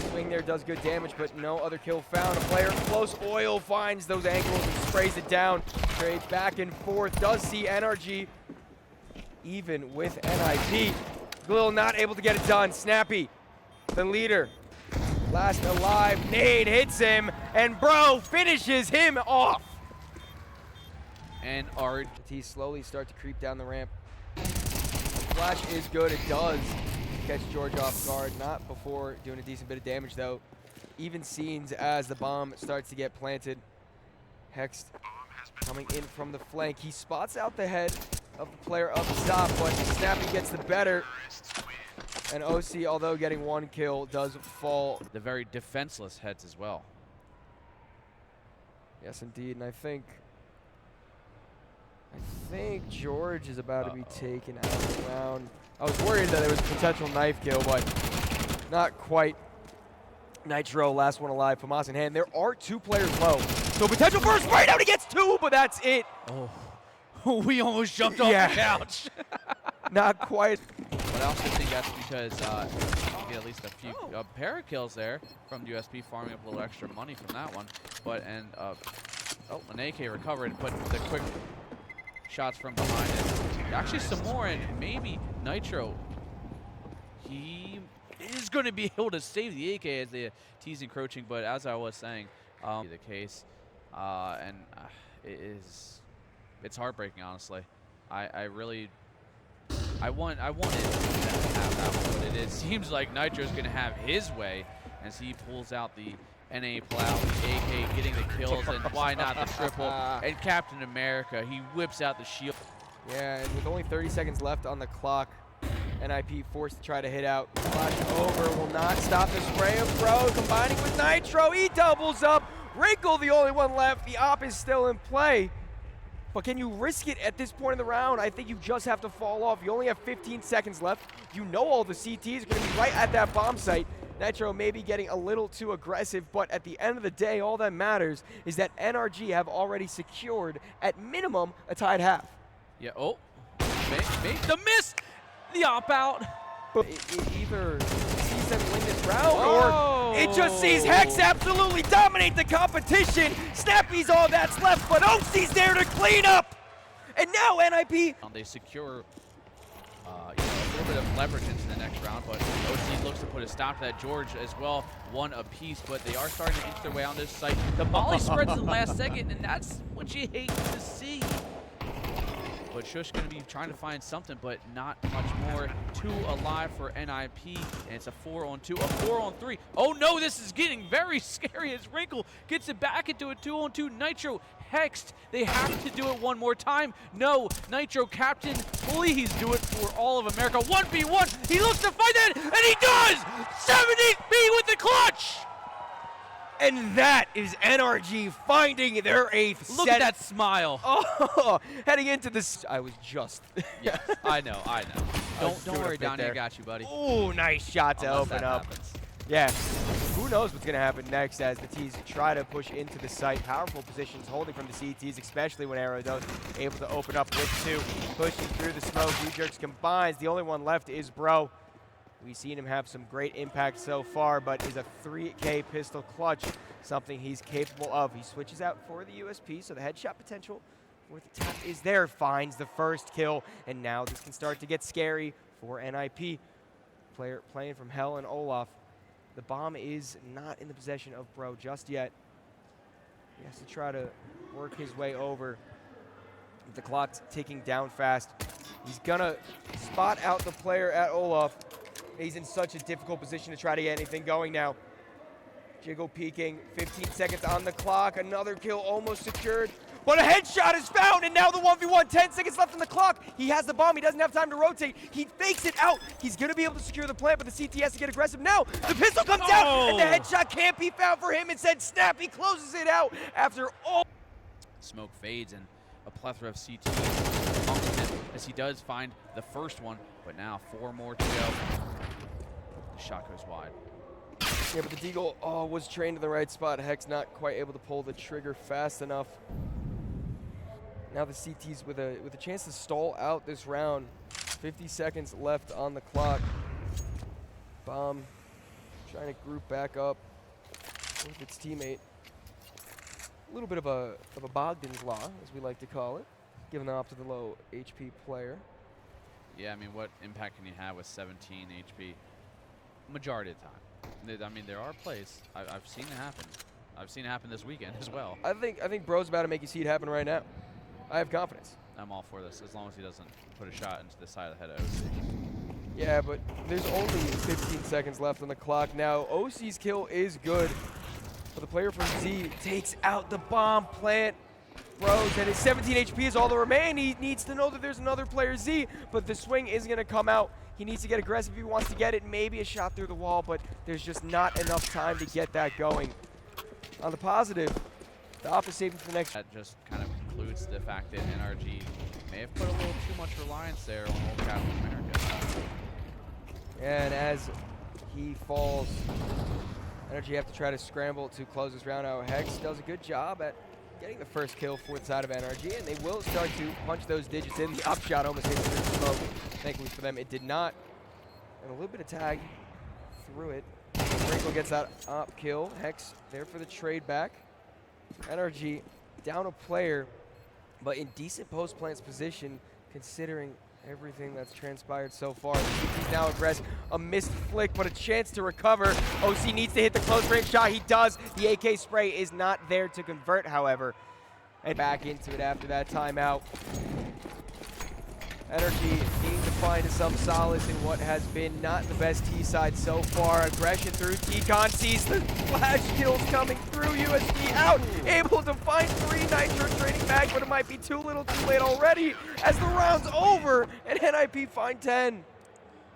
Swing there does good damage, but no other kill found. A player close. Oil finds those angles and sprays it down. Trades back and forth. Does see NRG even with NIP. Glil not able to get it done. Snappy, the leader, last alive. Nade hits him, and Bro finishes him off. And our T slowly start to creep down the ramp. Flash is good. It does catch George off guard. Not before doing a decent bit of damage, though. Even scenes as the bomb starts to get planted. Hex coming in from the flank. He spots out the head of the player up top, but Snappy gets the better. And OC, although getting one kill, does fall. the very defenseless heads as well. Yes, indeed. And I think George is about to be taken out of the round. I was worried that there was a potential knife kill, but not quite. Nitro, last one alive, Famas in hand. There are two players low. So potential first right out, he gets two, but that's it. Oh, we almost jumped off the couch. Not quite. But I also think that's because you get at least a few pair of kills there from USP, farming up a little extra money from that one. But an AK recovered, but the quick shots from behind it. Actually, some more, and maybe Nitro. He is going to be able to save the AK as the T's encroaching, but as I was saying, the case, it is It's heartbreaking, honestly. I wanted to have that one, but it seems like Nitro's going to have his way as he pulls out the NA plow, the AK getting the kills, and why not the triple? And Captain America, he whips out the shield. Yeah, and with only 30 seconds left on the clock, NIP forced to try to hit out. Flash over will not stop the spray of Bro, combining with Nitro. He doubles up. Wrinkle, the only one left. The op is still in play. But can you risk it at this point in the round? I think you just have to fall off. You only have 15 seconds left. You know all the CTs are going to be right at that bomb site. Nitro may be getting a little too aggressive, but at the end of the day, all that matters is that NRG have already secured, at minimum, a tied half. Yeah, oh, the miss, the op-out. It either sees them win this round, or it just sees Hex absolutely dominate the competition. Snappy's all that's left, but OC's there to clean up. And now NIP. They secure a little bit of leverage into the next round, but OC looks to put a stop to that. George as well, one apiece, but they are starting to inch their way on this site. The molly spreads in the last second, and that's what you hate to see. But Shush going to be trying to find something, but not much more. 2 alive for NIP, and it's a 4-on-2, a 4-on-3. Oh no, this is getting very scary as Wrinkle gets it back into a 2-on-2. Nitro hexed. They have to do it one more time. No, Nitro Captain, please do it for all of America. 1v1, he looks to fight that, and he does! 7 HP with the clutch! And that is NRG finding their 8th Look set. at that smile. Oh, heading into this. I was just. Yes, I know. Don't worry, Donnie, I got you, buddy. Oh, nice shot to Unless open that up. happens. Yeah, who knows what's going to happen next as the T's try to push into the site. Powerful positions holding from the CTs, especially when Aerodos able to open up with 2. Pushing through the smoke, U-Jerks combines. The only one left is Bro. We've seen him have some great impact so far, but is a 3K pistol clutch something he's capable of? He switches out for the USP, so the headshot potential for the tap is there. Finds the first kill, and now this can start to get scary for NIP. Player playing from Hell and Olaf. The bomb is not in the possession of Bro just yet. He has to try to work his way over. The clock's ticking down fast. He's gonna spot out the player at Olaf. He's in such a difficult position to try to get anything going now. Jiggle peeking, 15 seconds on the clock. Another kill almost secured. But a headshot is found, and now the 1v1, 10 seconds left on the clock. He has the bomb, he doesn't have time to rotate. He fakes it out. He's gonna be able to secure the plant, but the CT has to get aggressive. Now, the pistol comes out, and the headshot can't be found for him. Instead, Snappy closes it out after all. Smoke fades, and a plethora of CTs amongst him as he does find the first one, but now 4 more to go. The shot goes wide. Yeah, but the Deagle was trained in the right spot. Hex not quite able to pull the trigger fast enough. Now the CT's with a chance to stall out this round. 50 seconds left on the clock. Bomb trying to group back up with its teammate. A little bit of a Bogdan's Law, as we like to call it, giving the op to the low HP player. Yeah, I mean, what impact can you have with 17 HP? Majority of the time. I mean, there are plays. I've seen it happen. I've seen it happen this weekend as well. I think Bro's about to make you see it happen right now. I have confidence. I'm all for this, as long as he doesn't put a shot into the side of the head of OC. Yeah, but there's only 15 seconds left on the clock now. OC's kill is good, but the player from Z takes out the bomb plant. Bros, and his 17 HP is all that remain. He needs to know that there's another player Z, but the swing is going to come out. He needs to get aggressive if he wants to get it. Maybe a shot through the wall, but there's just not enough time to get that going. On the positive, the op is saving for the next. That just kind of concludes the fact that NRG may have put a little too much reliance there on old Captain America. And as he falls, NRG have to try to scramble to close this round out. Hex does a good job at getting the first kill for the side of NRG, and they will start to punch those digits in. The up shot almost hit through the smoke. Thankfully for them, it did not. And a little bit of tag through it. Wrinkle gets that op kill. Hex there for the trade back. NRG down a player, but in decent post-plants position considering everything that's transpired so far. He's now aggressive. A missed flick, but a chance to recover. OC needs to hit the close range shot. He does. The AK spray is not there to convert, however. and back into it after that timeout. NRG needing to find some solace in what has been not the best T side so far. Aggression through T-Con, sees the flash kills coming through. USD out, able to find 3 Nitro trading back, but it might be too little too late already as the round's over and NIP find 10.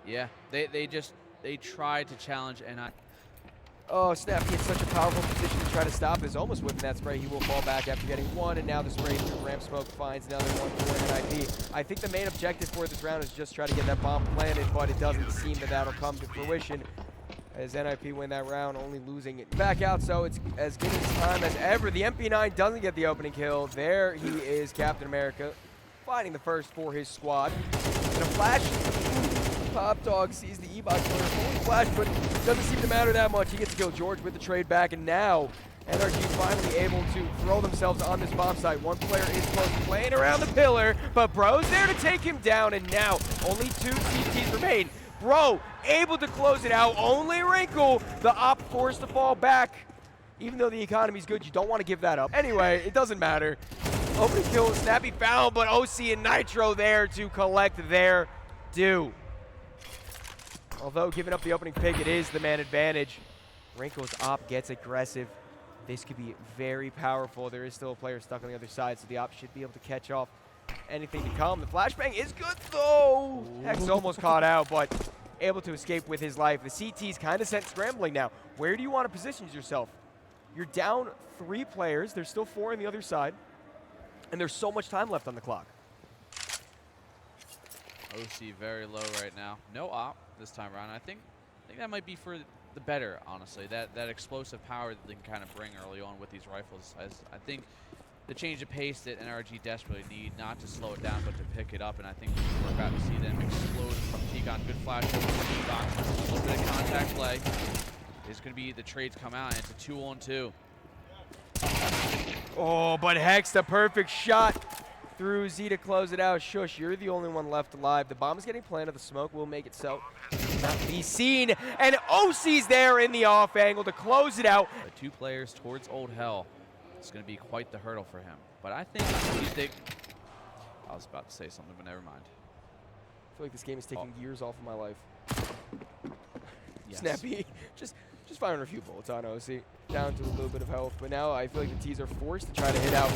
Yeah, they tried to challenge NI. Oh, Snappy in such a powerful position to try to stop this. Almost whipping that spray. He will fall back after getting one, and now the spray through ramp smoke finds another one for NIP. I think the main objective for this round is just try to get that bomb planted, but it doesn't seem that that'll come to fruition as NIP win that round, only losing it back out. So it's as good as time as ever. The MP9 doesn't get the opening kill. There he is, Captain America, finding the first for his squad. And a flash. Pop Dog sees the E-Box player fully flash, but doesn't seem to matter that much. He gets to kill George with the trade back, and now NRG finally able to throw themselves on this bomb site. One player is close to playing around the pillar, but Bro's there to take him down, and now only 2 CTs remain. Bro able to close it out. Only Wrinkle, the op forced to fall back. Even though the economy's good, you don't want to give that up. Anyway, it doesn't matter. Opening kill, Snappy found, but OC and Nitro there to collect their due. Although giving up the opening pick, it is the man advantage. Wrinkle's op gets aggressive. This could be very powerful. There is still a player stuck on the other side, so the op should be able to catch off anything to come. The flashbang is good though. Hex almost caught out, but able to escape with his life. The CT's kind of sent scrambling now. Where do you want to position yourself? You're down 3 players. There's still 4 on the other side, and there's so much time left on the clock. OC very low right now. No op this time around. I think that might be for the better, honestly. That explosive power that they can kind of bring early on with these rifles. As I think the change of pace that NRG desperately need, not to slow it down, but to pick it up. And I think we're about to see them explode from T-Con. Good flash over the D-Box. A little bit of contact play. It's going to be the trades come out, and it's a 2-on-2. Oh, but Hex, the perfect shot through Z to close it out. Shush, you're the only one left alive. The bomb is getting planted. The smoke will make it so not be seen. And OC's there in the off angle to close it out. The 2 players towards Old Hell. It's going to be quite the hurdle for him. But I think I was about to say something, but never mind. I feel like this game is taking years off of my life. Yes. Snappy, just firing a few bullets on OC. Down to a little bit of health, but now I feel like the T's are forced to try to hit out.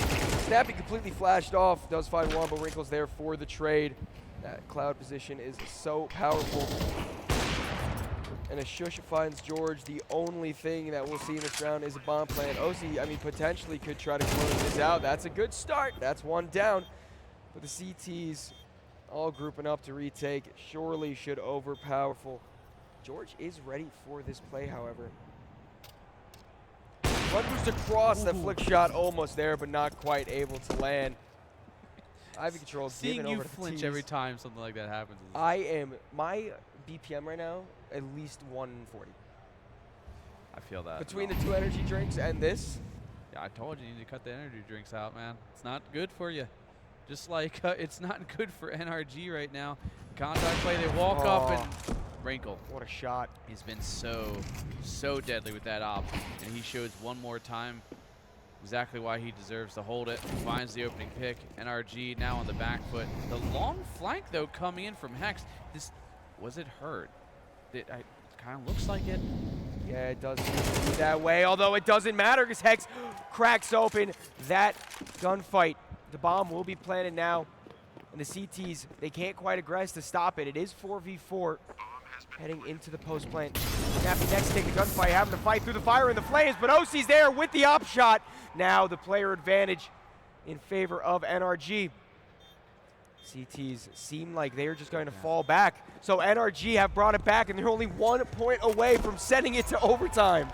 Snappy completely flashed off, does find one, but Wrinkle's there for the trade. That cloud position is so powerful. And as Shush finds George, the only thing that we'll see in this round is a bomb plant. OC, I mean, potentially could try to close this out. That's a good start. That's 1 down. But the CTs all grouping up to retake surely should overpowerful. George is ready for this play, however. One boost across, that flick shot almost there, but not quite able to land. Ivy control Seeing given you over to flinch T's. every time something like that happens. My BPM right now, at least 140. I feel that. Between the 2 energy drinks and this. Yeah, I told you need to cut the energy drinks out, man. It's not good for you. Just like it's not good for NRG right now. Contact play, they walk up and Wrinkle. What a shot. He's been so deadly with that op. And he shows one more time exactly why he deserves to hold it. Finds the opening pick. NRG now on the back foot. The long flank, though, coming in from Hex. Was it hurt? It kind of looks like it. Yeah, it does seem to be that way, although it doesn't matter because Hex cracks open that gunfight. The bomb will be planted now. And the CTs, they can't quite aggress to stop it. It is 4v4 heading into the post plant. Snappy next take the gunfight, having to fight through the fire and the flames, but OC's there with the op shot. Now the player advantage in favor of NRG. CTs seem like they're just going to fall back. So NRG have brought it back, and they're only 1 point away from sending it to overtime.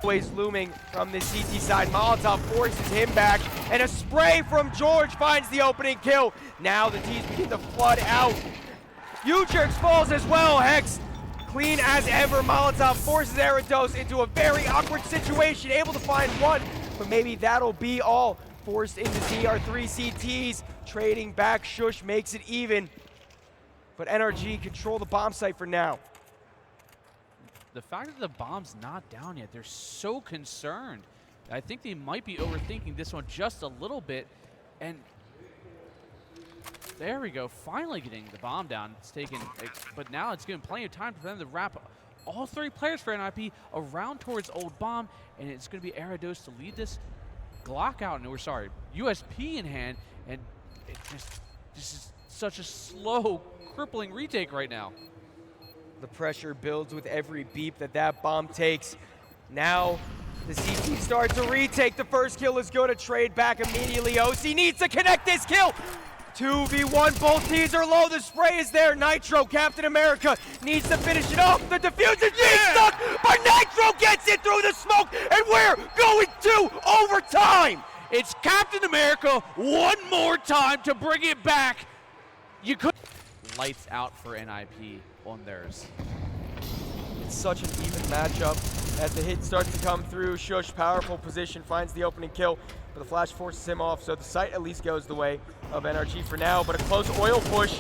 Always looming from the CT side. Molotov forces him back, and a spray from George finds the opening kill. Now the T's begin to flood out. U-Jerks falls as well. Hex, clean as ever. Molotov forces Erados into a very awkward situation, able to find one, but maybe that'll be all. Forced into ZR3 CTs, trading back. Shush makes it even, but NRG control the bomb site for now. The fact that the bomb's not down yet, they're so concerned I think they might be overthinking this one just a little bit. And there we go, finally getting the bomb down. It's taken, but now it's given plenty of time for them to wrap all 3 players for NIP around towards Old Bomb, and it's going to be Arados to lead this Glock out, and we're sorry, USP in hand, and it just, this is such a slow, crippling retake right now. The pressure builds with every beep that bomb takes. Now, the CT starts to retake. The first kill is good. A trade back immediately. OC needs to connect this kill. 2v1, both teams are low. The spray is there. Nitro, Captain America, needs to finish it off. The diffuser stays stuck, but Nitro gets it through the smoke, and we're going to overtime. It's Captain America one more time to bring it back. You could lights out for NIP on theirs. It's such an even matchup. As the hit starts to come through, Shush, powerful position, finds the opening kill, but the flash forces him off, so the site at least goes the way of NRG for now, but a close oil push.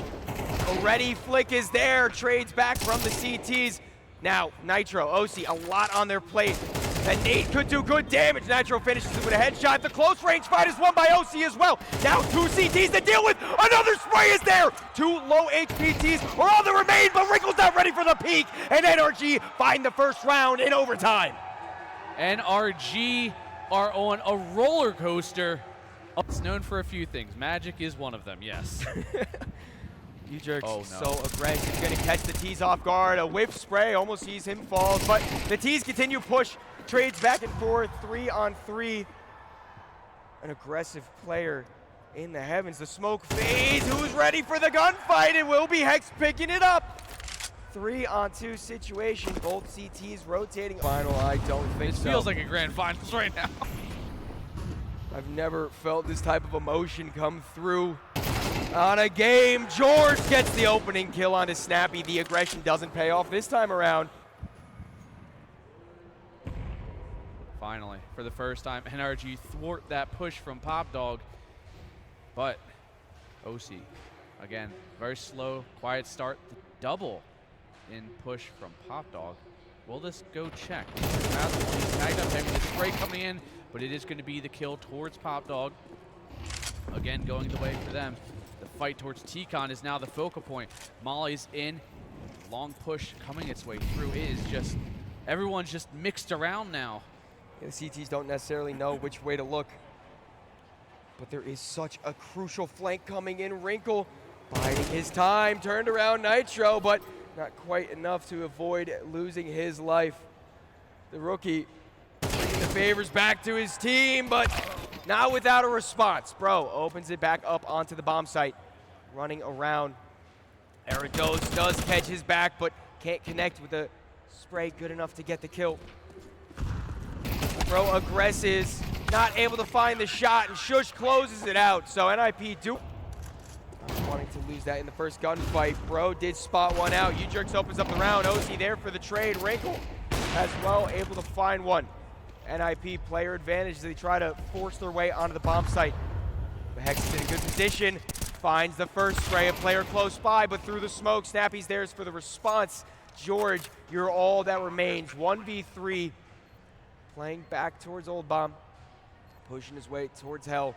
Already Flick is there, trades back from the CTs. Now, Nitro, OC, a lot on their plate. And Nate could do good damage. Nitro finishes it with a headshot. The close range fight is won by OC as well. Now 2 CTs to deal with. Another spray is there. 2 low HPTs are all that remain, but Wrinkle's not ready for the peak. And NRG find the first round in overtime. NRG are on a roller coaster. It's known for a few things. Magic is one of them, yes. U-Jerk's so aggressive. He's going to catch the T's off guard. A whiff spray almost sees him fall, but the T's continue push. Trades back and forth, 3-on-3. An aggressive player in the heavens. The smoke fades. Who's ready for the gunfight? It will be Hex picking it up. 3-on-2 situation. Both CTs rotating. Final, I don't think so. This feels like a grand finals right now. I've never felt this type of emotion come through on a game. George gets the opening kill onto Snappy. The aggression doesn't pay off this time around. Finally, for the first time, NRG thwart that push from Pop Dog. But OC, again, very slow, quiet start. The double in push from Pop Dog. Will this go check? He's tagged up heavy. The spray coming in, but it is going to be the kill towards Pop Dog. Again, going the way for them. The fight towards T-Con is now the focal point. Molly's in. Long push coming its way through. It is just, everyone's just mixed around now. The CTs don't necessarily know which way to look. But there is such a crucial flank coming in. Wrinkle biding his time. Turned around Nitro, but not quite enough to avoid losing his life. The rookie bringing the favors back to his team, but not without a response. Bro opens it back up onto the bomb site. Running around. Arados does catch his back, but can't connect with the spray good enough to get the kill. Bro aggresses, not able to find the shot, and Shush closes it out. So NIP not wanting to lose that in the first gunfight. Bro did spot one out. U-Jerks opens up the round. OC there for the trade. Wrinkle as well, able to find one. NIP player advantage as they try to force their way onto the bomb site. The Hex is in a good position. Finds the first spray, a player close by, but through the smoke. Snappy's theirs for the response. George, you're all that remains. 1v3. Playing back towards Old Bomb, pushing his way towards Hell.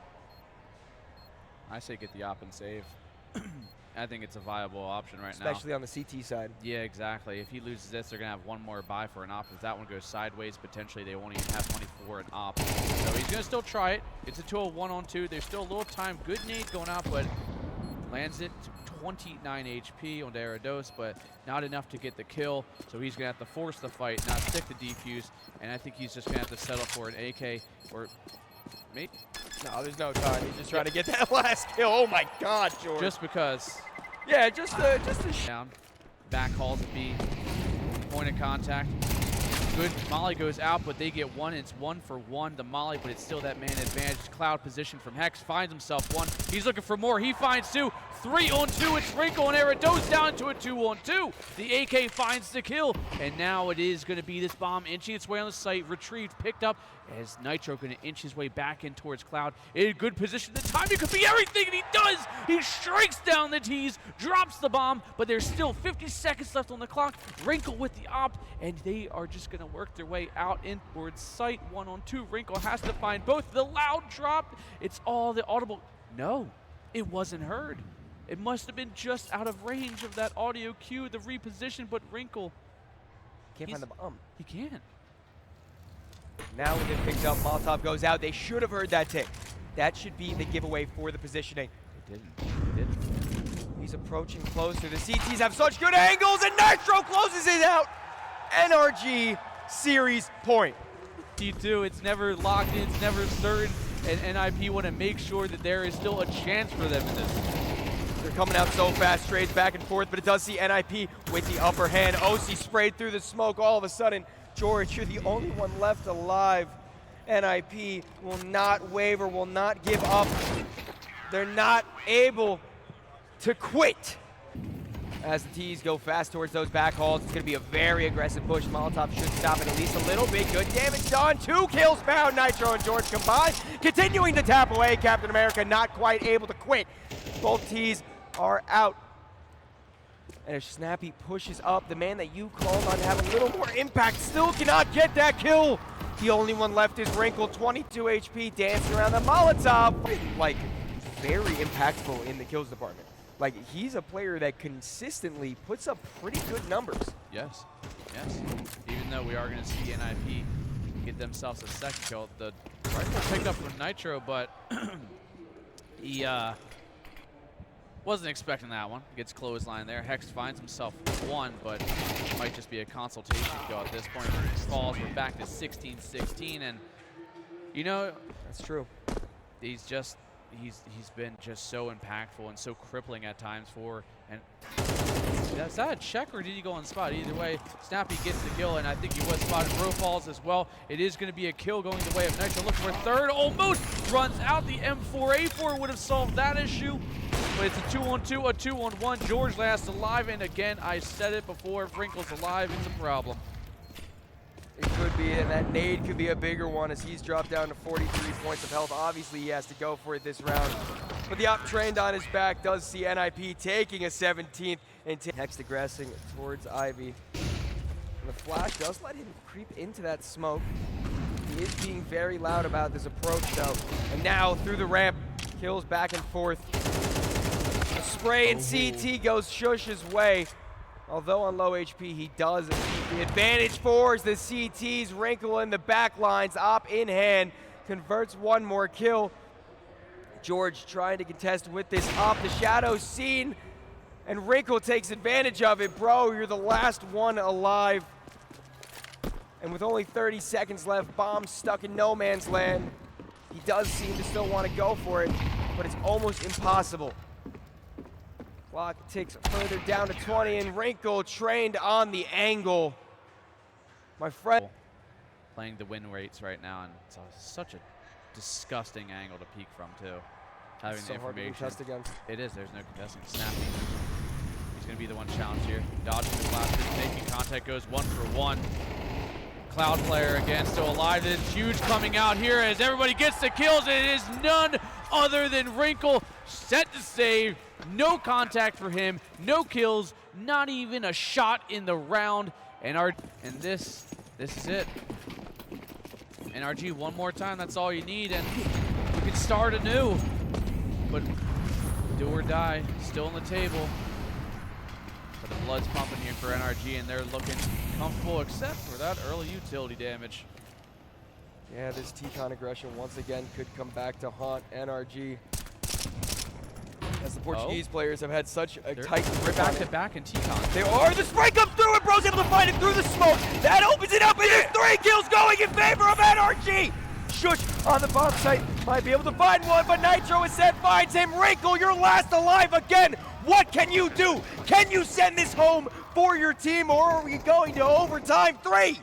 I say get the op and save. I think it's a viable option right now. Especially on the CT side. Yeah, exactly. If he loses this, they're going to have one more buy for an op. If that one goes sideways, potentially they won't even have money for an op. So he's going to still try it. It's a 1-on-2. There's still a little time. Good nade going out, but lands it to 29 HP on Arados, but not enough to get the kill. So he's going to have to force the fight, not stick the defuse. And I think he's just going to have to settle for an AK or maybe. No, there's no time. He's just trying to get that last kill. Oh my God, George. Just because. Yeah, just a down. Back calls B. Point of contact. Good. Molly goes out, but they get one. It's 1-for-1. The Molly, but it's still that man advantage. Cloud position from Hex. Finds himself one. He's looking for more. He finds two. 3-on-2. It's Wrinkle and Arados down into a 2-on-2. The AK finds the kill. And now it is going to be this bomb inching its way on the site. Retrieved, picked up. As Nitro going to inch his way back in towards Cloud. In a good position. The timing could be everything, and he does! He strikes down the T's, drops the bomb, but there's still 50 seconds left on the clock. Wrinkle with the op, and they are just going gonna work their way out in towards site. 1-on-2, Wrinkle has to find both. The loud drop, it's all the audible. No, it wasn't heard. It must have been just out of range of that audio cue, the reposition, but Wrinkle, Can't find the bomb. he can't. Now when it picks up, Molotov goes out. They should have heard that tick. That should be the giveaway for the positioning. It didn't. He's approaching closer. The CTs have such good angles, and Nitro closes it out. NRG series point. T2, it's never locked in, it's never certain, and NIP want to make sure that there is still a chance for them in this. They're coming out so fast, trades back and forth, but it does see NIP with the upper hand. OC sprayed through the smoke. All of a sudden, George, you're the only one left alive. NIP will not waver, will not give up. They're not able to quit. As the T's go fast towards those back hauls, it's going to be a very aggressive push. Molotov should stop it at least a little bit. Good damage done. 2 kills found. Nitro and George combined. Continuing to tap away. Captain America not quite able to quit. Both T's are out. And as Snappy pushes up, the man that you called on to have a little more impact still cannot get that kill. The only one left is Wrinkle, 22 HP, dancing around the Molotov. Like, very impactful in the kills department. Like, he's a player that consistently puts up pretty good numbers. Yes, yes. Even though we are going to see NIP get themselves a second kill, the rifle picked up from Nitro, but he wasn't expecting that one. Gets clothesline there. Hex finds himself one, but it might just be a consultation kill at this point. Falls, we're back to 16-16, and you know, That's true. he's been just so impactful and so crippling at times for, and is that a check or did he go on spot? Either way, Snappy gets the kill, and I think he was spotted. Bro falls as well. It is going to be a kill going the way of Nitro. Looking for third, almost runs out. The M4A4 would have solved that issue, but it's a 2-on-2, a 2-on-1. George last alive, and again, I said it before, if Wrinkle's alive, it's a problem. It could be, and that nade could be a bigger one as he's dropped down to 43 points of health. Obviously, he has to go for it this round. But the op trained on his back does see NIP taking a 17th and Hex aggressing towards Ivy. And the flash does let him creep into that smoke. He is being very loud about this approach, though. And now, through the ramp, kills back and forth. A spray and CT goes Shush's way. Although on low HP, he does keep the advantage for the CTs. Wrinkle in the back lines, op in hand, converts one more kill. George trying to contest with this op. The shadow seen, and Wrinkle takes advantage of it. Bro, you're the last one alive. And with only 30 seconds left, bomb stuck in no man's land. He does seem to still want to go for it, but it's almost impossible. Clock ticks further down to 20, and Wrinkle trained on the angle. My friend. Playing the win rates right now, and it's such a disgusting angle to peek from, too. Having So the hard to information. contest against. It is, there's no contesting. Snappy. He's going to be the one challenged here. Dodging the blasters, making contact, goes 1 for 1. Cloud player again, still alive. It's huge coming out here as everybody gets the kills, and it is none other than Wrinkle set to save. No contact for him, no kills, not even a shot in the round. And this is it. NRG one more time, that's all you need, and you can start anew. But do or die, still on the table. But the blood's pumping here for NRG, and they're looking comfortable except for that early utility damage. Yeah, this T-Con aggression once again could come back to haunt NRG. As the Portuguese players have had such a tight grip on it. Back-to-back in T-Con. They are. The spray comes through, and Bro's able to find it through the smoke. That opens it up, and there's 3 kills going in favor of NRG. Shush on the bomb site might be able to find one, but Nitro instead finds him. Wrinkle, you're last alive again. What can you do? Can you send this home for your team, or are we going to overtime 3?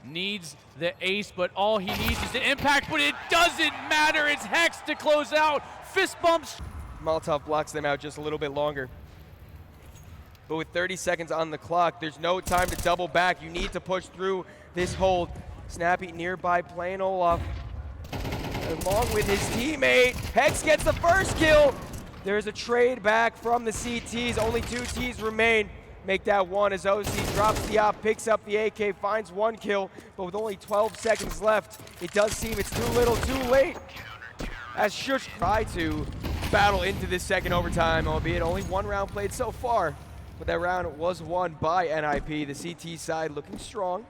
Needs the ace, but all he needs is the impact, but it doesn't matter. It's Hex to close out. Fist bumps. Molotov blocks them out just a little bit longer. But with 30 seconds on the clock, there's no time to double back. You need to push through this hold. Snappy nearby playing Olaf. Along with his teammate, Hex gets the first kill. There's a trade back from the CTs. Only 2 Ts remain. make that one as OC drops the op, picks up the AK, finds 1 kill, but with only 12 seconds left, it does seem it's too little, too late. As Shush try to battle into this second overtime, albeit only 1 round played so far, but that round was won by NIP. The CT side looking strong.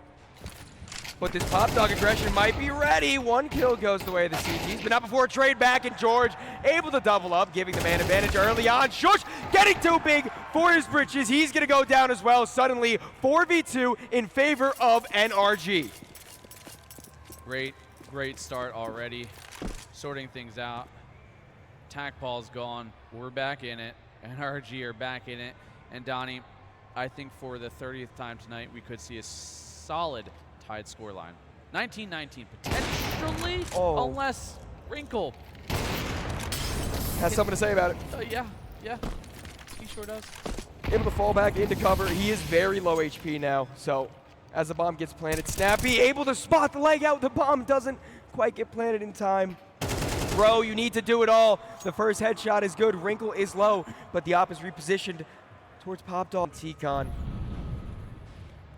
But this Pop Dog aggression might be ready. 1 kill goes the way of the CTs, but not before a trade back, and George able to double up, giving the man advantage early on. Shush getting too big for his britches. He's gonna go down as well. Suddenly 4v2 in favor of NRG. Great start already. Sorting things out. Tac ball's gone. We're back in it. NRG are back in it. And Donnie, I think for the 30th time tonight, we could see a solid tied scoreline. 19-19 potentially, unless Wrinkle has something to say about it. Yeah, he sure does. Able to fall back into cover. He is very low HP now, so as the bomb gets planted, Snappy able to spot the leg out. The bomb doesn't quite get planted in time. Bro, you need to do it all. The first headshot is good. Wrinkle is low, but the op is repositioned towards Pop Dog. T-Con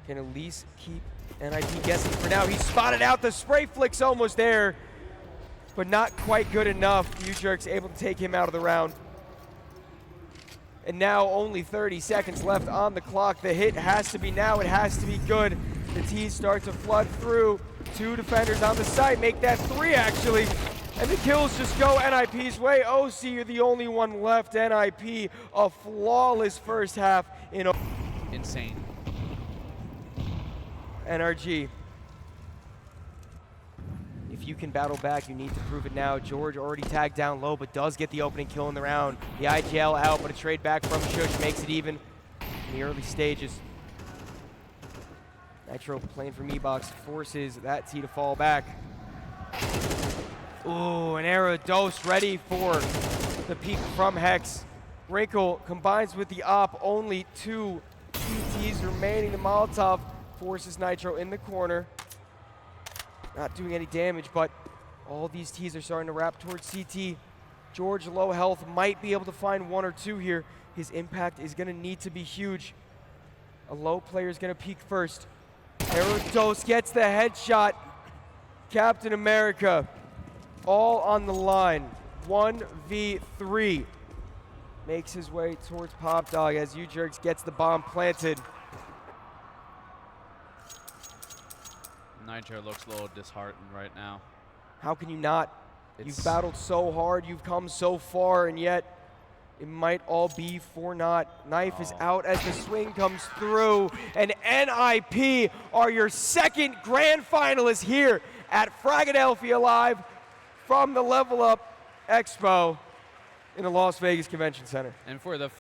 can at least keep NIP guessing for now. He spotted out. The spray flick's almost there, but not quite good enough. U-Jerk's able to take him out of the round. And now only 30 seconds left on the clock. The hit has to be now. It has to be good. The T's start to flood through. 2 defenders on the site. Make that 3, actually. And the kills just go NIP's way. OC, you're the only one left. NIP, a flawless first half in insane. NRG. If you can battle back, you need to prove it now. George already tagged down low, but does get the opening kill in the round. The IGL out, but a trade back from Shush makes it even in the early stages. Nitro playing from E-Box forces that T to fall back. Ooh, an arrow dose ready for the peek from Hex. Wrinkle combines with the op, only 2 CTs remaining. The Molotov forces Nitro in the corner. Not doing any damage, but all these T's are starting to wrap towards CT. George, low health, might be able to find 1 or 2 here. His impact is gonna need to be huge. A low player is gonna peek first. Aerodos gets the headshot. Captain America, all on the line. 1v3. Makes his way towards Pop Dog as U-Jerks gets the bomb planted. Nitro looks a little disheartened right now. How can you not? You've battled so hard, you've come so far, and yet it might all be for naught. Knife is out as the swing comes through, and NIP are your second grand finalists here at Fragadelphia Live from the LVLUP Expo in the Las Vegas Convention Center. And for the